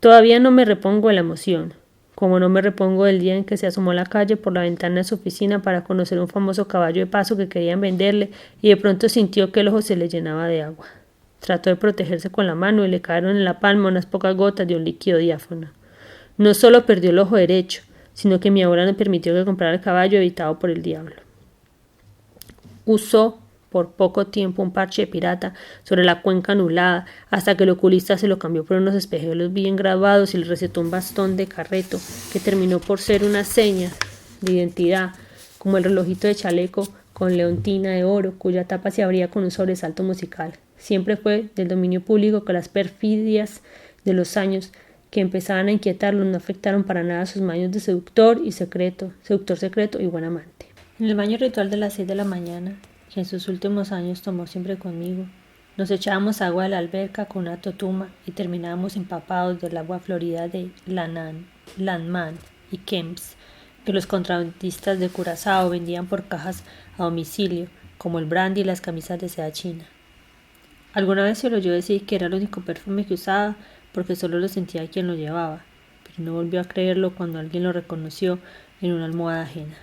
Todavía no me repongo de la emoción, como no me repongo del día en que se asomó a la calle por la ventana de su oficina para conocer un famoso caballo de paso que querían venderle y de pronto sintió que el ojo se le llenaba de agua. Trató de protegerse con la mano y le cayeron en la palma unas pocas gotas de un líquido diáfano. No solo perdió el ojo derecho, sino que mi abuela no permitió que comprara el caballo evitado por el diablo. Usó por poco tiempo un parche de pirata sobre la cuenca anulada, hasta que el oculista se lo cambió por unos espejuelos bien grabados y le recetó un bastón de carreto que terminó por ser una seña de identidad, como el relojito de chaleco con leontina de oro, cuya tapa se abría con un sobresalto musical. Siempre fue del dominio público que las perfidias de los años que empezaban a inquietarlo no afectaron para nada sus maños de seductor secreto y buen amante. En el baño ritual de las 6 de la mañana, que en sus últimos años tomó siempre conmigo, nos echábamos agua de la alberca con una totuma y terminábamos empapados del agua florida de Landman y Kemps, que los contrabandistas de Curazao vendían por cajas a domicilio, como el brandy y las camisas de seda china. Alguna vez se lo oyó decir que era el único perfume que usaba porque solo lo sentía quien lo llevaba, pero no volvió a creerlo cuando alguien lo reconoció en una almohada ajena.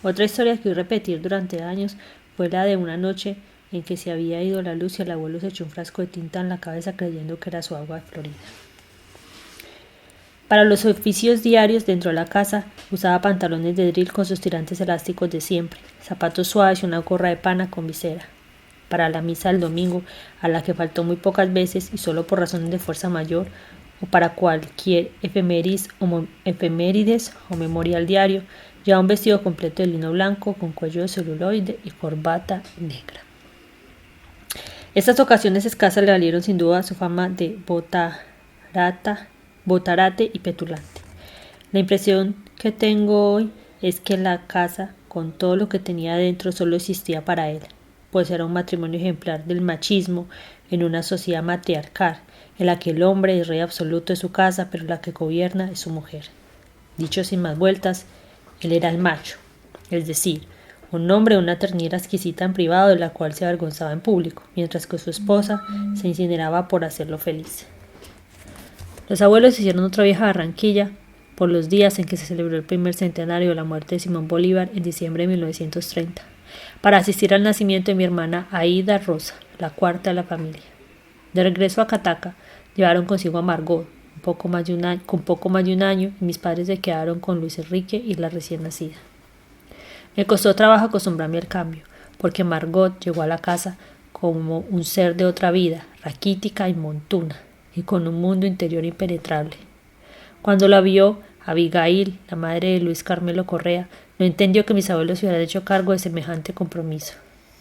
Otra historia que oí repetir durante años fue la de una noche en que se había ido la luz y el abuelo se echó un frasco de tinta en la cabeza creyendo que era su agua de Florida. Para los oficios diarios dentro de la casa usaba pantalones de drill con sus tirantes elásticos de siempre, zapatos suaves y una gorra de pana con visera. Para la misa del domingo, a la que faltó muy pocas veces y solo por razones de fuerza mayor, o para cualquier efemérides o memorial diario, llevaba un vestido completo de lino blanco con cuello de celuloide y corbata negra. Estas ocasiones escasas le valieron sin duda su fama de botarate y petulante. La impresión que tengo hoy es que la casa, con todo lo que tenía dentro, solo existía para él, pues era un matrimonio ejemplar del machismo en una sociedad matriarcal, en la que el hombre es rey absoluto de su casa, pero la que gobierna es su mujer. Dicho sin más vueltas, él era el macho, es decir, un hombre de una ternura exquisita en privado de la cual se avergonzaba en público, mientras que su esposa se incineraba por hacerlo feliz. Los abuelos hicieron otra vieja Barranquilla por los días en que se celebró el primer centenario de la muerte de Simón Bolívar en diciembre de 1930, para asistir al nacimiento de mi hermana Aída Rosa, la cuarta de la familia. De regreso a Cataca, llevaron consigo a Margot, con poco más de un año, y mis padres se quedaron con Luis Enrique y la recién nacida. Me costó trabajo acostumbrarme al cambio, porque Margot llegó a la casa como un ser de otra vida, raquítica y montuna, y con un mundo interior impenetrable. Cuando la vio, Abigail, la madre de Luis Carmelo Correa, no entendió que mis abuelos se hubieran hecho cargo de semejante compromiso.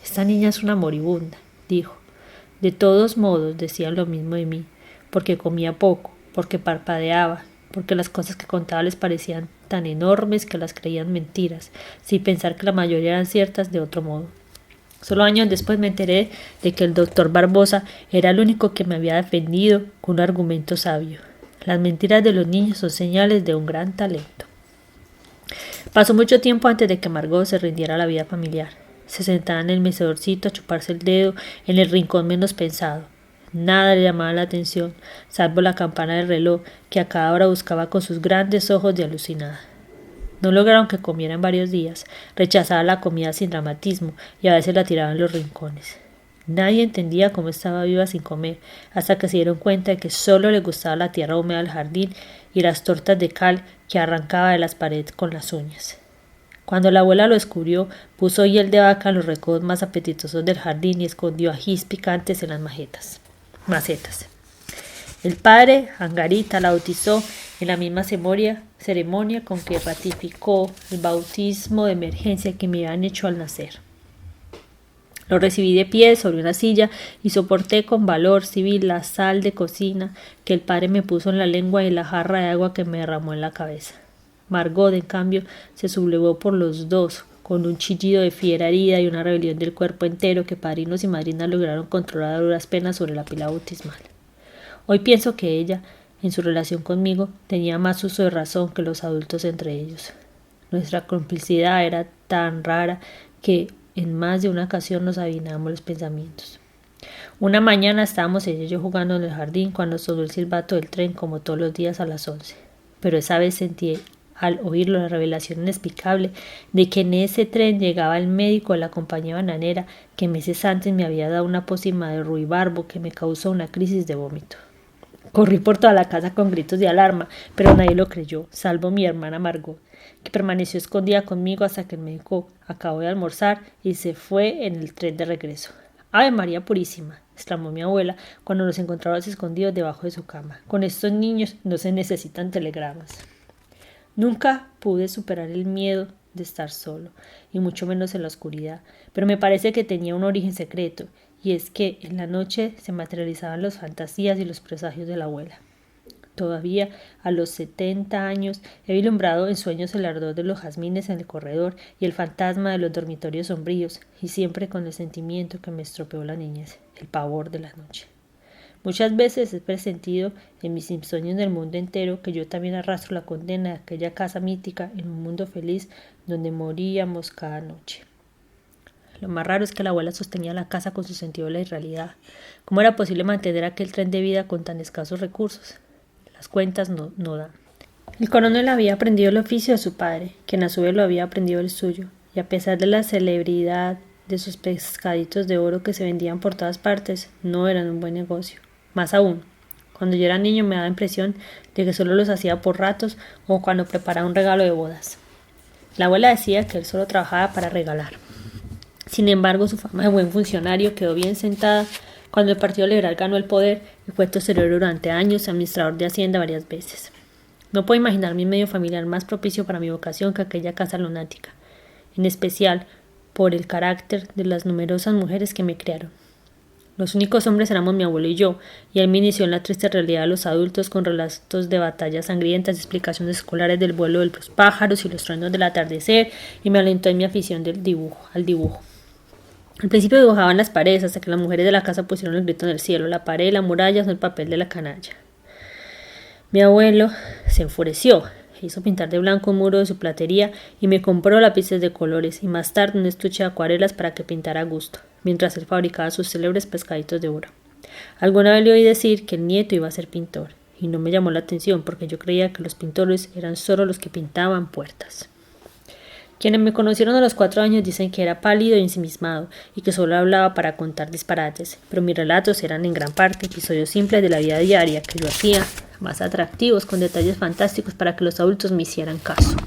Esta niña es una moribunda, dijo. De todos modos, decían lo mismo de mí, porque comía poco, porque parpadeaba, porque las cosas que contaba les parecían tan enormes que las creían mentiras, sin pensar que la mayoría eran ciertas de otro modo. Solo años después me enteré de que el doctor Barbosa era el único que me había defendido con un argumento sabio. Las mentiras de los niños son señales de un gran talento. Pasó mucho tiempo antes de que Margot se rindiera a la vida familiar. Se sentaba en el mecedorcito a chuparse el dedo en el rincón menos pensado. Nada le llamaba la atención, salvo la campana del reloj que a cada hora buscaba con sus grandes ojos de alucinada. No lograron que comiera en varios días, rechazaba la comida sin dramatismo y a veces la tiraba en los rincones. Nadie entendía cómo estaba viva sin comer, hasta que se dieron cuenta de que solo le gustaba la tierra húmeda del jardín y las tortas de cal que arrancaba de las paredes con las uñas. Cuando la abuela lo descubrió, puso hiel de vaca en los recodos más apetitosos del jardín y escondió ajís picantes en las macetas. El padre Angarita la bautizó en la misma ceremonia con que ratificó el bautismo de emergencia que me habían hecho al nacer. Lo recibí de pie sobre una silla y soporté con valor civil la sal de cocina que el padre me puso en la lengua y la jarra de agua que me derramó en la cabeza. Margot, en cambio, se sublevó por los dos, con un chillido de fiera herida y una rebelión del cuerpo entero que padrinos y madrinas lograron controlar a duras penas sobre la pila bautismal. Hoy pienso que ella, en su relación conmigo, tenía más uso de razón que los adultos entre ellos. Nuestra complicidad era tan rara que en más de una ocasión nos adivinábamos los pensamientos. Una mañana estábamos ella y yo jugando en el jardín cuando sonó el silbato del tren como todos los días a las 11. Pero esa vez sentí al oírlo la revelación inexplicable de que en ese tren llegaba el médico de la compañía bananera que meses antes me había dado una pócima de ruibarbo que me causó una crisis de vómito. Corrí por toda la casa con gritos de alarma, pero nadie lo creyó, salvo mi hermana Margot, que permaneció escondida conmigo hasta que el médico acabó de almorzar y se fue en el tren de regreso. ¡Ave María Purísima!, exclamó mi abuela cuando nos encontramos escondidos debajo de su cama. Con estos niños no se necesitan telegramas. Nunca pude superar el miedo de estar solo, y mucho menos en la oscuridad, pero me parece que tenía un origen secreto, y es que en la noche se materializaban las fantasías y los presagios de la abuela. Todavía a los 70 años he vislumbrado en sueños el ardor de los jazmines en el corredor y el fantasma de los dormitorios sombríos, y siempre con el sentimiento que me estropeó la niñez, el pavor de la noche. Muchas veces he presentido en mis insomnios del mundo entero que yo también arrastro la condena de aquella casa mítica en un mundo feliz donde moríamos cada noche. Lo más raro es que la abuela sostenía la casa con su sentido de la irrealidad. ¿Cómo era posible mantener aquel tren de vida con tan escasos recursos? Las cuentas no dan. El coronel había aprendido el oficio de su padre, quien a su vez lo había aprendido el suyo, y a pesar de la celebridad de sus pescaditos de oro que se vendían por todas partes, no eran un buen negocio. Más aún, cuando yo era niño me daba impresión de que solo los hacía por ratos o cuando preparaba un regalo de bodas. La abuela decía que él solo trabajaba para regalar. Sin embargo, su fama de buen funcionario quedó bien sentada cuando el Partido Liberal ganó el poder y fue tesorero durante años y administrador de Hacienda varias veces. No puedo imaginar mi medio familiar más propicio para mi vocación que aquella casa lunática, en especial por el carácter de las numerosas mujeres que me criaron. Los únicos hombres éramos mi abuelo y yo, y él me inició en la triste realidad de los adultos con relatos de batallas sangrientas, explicaciones escolares del vuelo de los pájaros y los truenos del atardecer, y me alentó en mi afición al dibujo. Al principio dibujaban las paredes hasta que las mujeres de la casa pusieron el grito en el cielo. La pared y la muralla son el papel de la canalla. Mi abuelo se enfureció, hizo pintar de blanco un muro de su platería y me compró lápices de colores y más tarde un estuche de acuarelas para que pintara a gusto, mientras él fabricaba sus célebres pescaditos de oro. Alguna vez le oí decir que el nieto iba a ser pintor, y no me llamó la atención porque yo creía que los pintores eran solo los que pintaban puertas. Quienes me conocieron a los 4 años dicen que era pálido y ensimismado y que solo hablaba para contar disparates, pero mis relatos eran en gran parte episodios simples de la vida diaria que yo hacía más atractivos con detalles fantásticos para que los adultos me hicieran caso.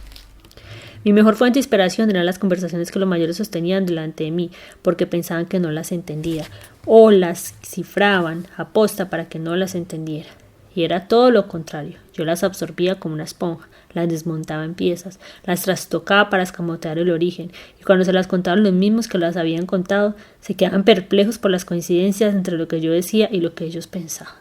Mi mejor fuente de inspiración eran las conversaciones que los mayores sostenían delante de mí porque pensaban que no las entendía o las cifraban aposta para que no las entendiera. Y era todo lo contrario. Yo las absorbía como una esponja, las desmontaba en piezas, las trastocaba para escamotear el origen, y cuando se las contaban los mismos que las habían contado, se quedaban perplejos por las coincidencias entre lo que yo decía y lo que ellos pensaban.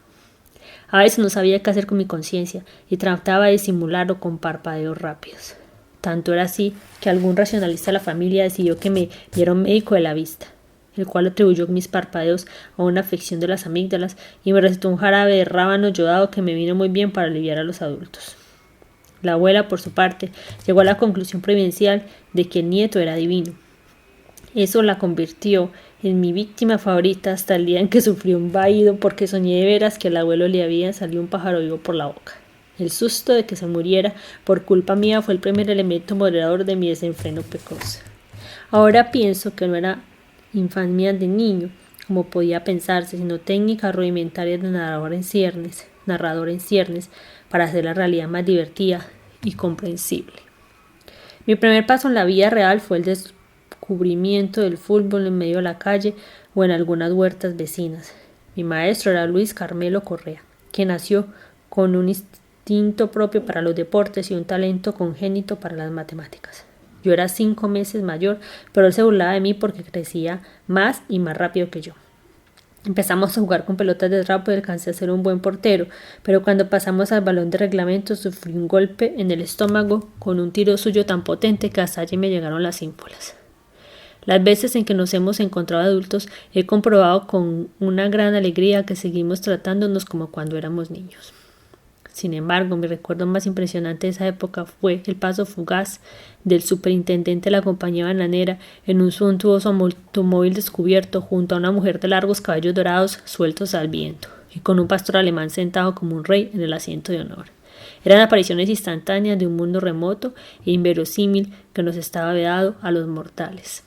A veces no sabía qué hacer con mi conciencia, y trataba de disimularlo con parpadeos rápidos. Tanto era así que algún racionalista de la familia decidió que me diera un médico de la vista, el cual atribuyó mis parpadeos a una afección de las amígdalas y me recetó un jarabe de rábano yodado que me vino muy bien para aliviar a los adultos. La abuela, por su parte, llegó a la conclusión providencial de que el nieto era divino. Eso la convirtió en mi víctima favorita hasta el día en que sufrió un vaído porque soñé de veras que al abuelo le había salido un pájaro vivo por la boca. El susto de que se muriera por culpa mía fue el primer elemento moderador de mi desenfreno precoz. Ahora pienso que no era infamia de niño, como podía pensarse, sino técnica rudimentaria de narrador en ciernes, para hacer la realidad más divertida y comprensible. Mi primer paso en la vida real fue el descubrimiento del fútbol en medio de la calle o en algunas huertas vecinas. Mi maestro era Luis Carmelo Correa, que nació con un instinto propio para los deportes y un talento congénito para las matemáticas. Yo era 5 meses mayor, pero él se burlaba de mí porque crecía más y más rápido que yo. Empezamos a jugar con pelotas de trapo y alcancé a ser un buen portero, pero cuando pasamos al balón de reglamento sufrí un golpe en el estómago con un tiro suyo tan potente que hasta allí me llegaron las ínfulas. Las veces en que nos hemos encontrado adultos he comprobado con una gran alegría que seguimos tratándonos como cuando éramos niños. Sin embargo, mi recuerdo más impresionante de esa época fue el paso fugaz del superintendente de la compañía bananera en un suntuoso automóvil descubierto junto a una mujer de largos cabellos dorados sueltos al viento y con un pastor alemán sentado como un rey en el asiento de honor. Eran apariciones instantáneas de un mundo remoto e inverosímil que nos estaba vedado a los mortales.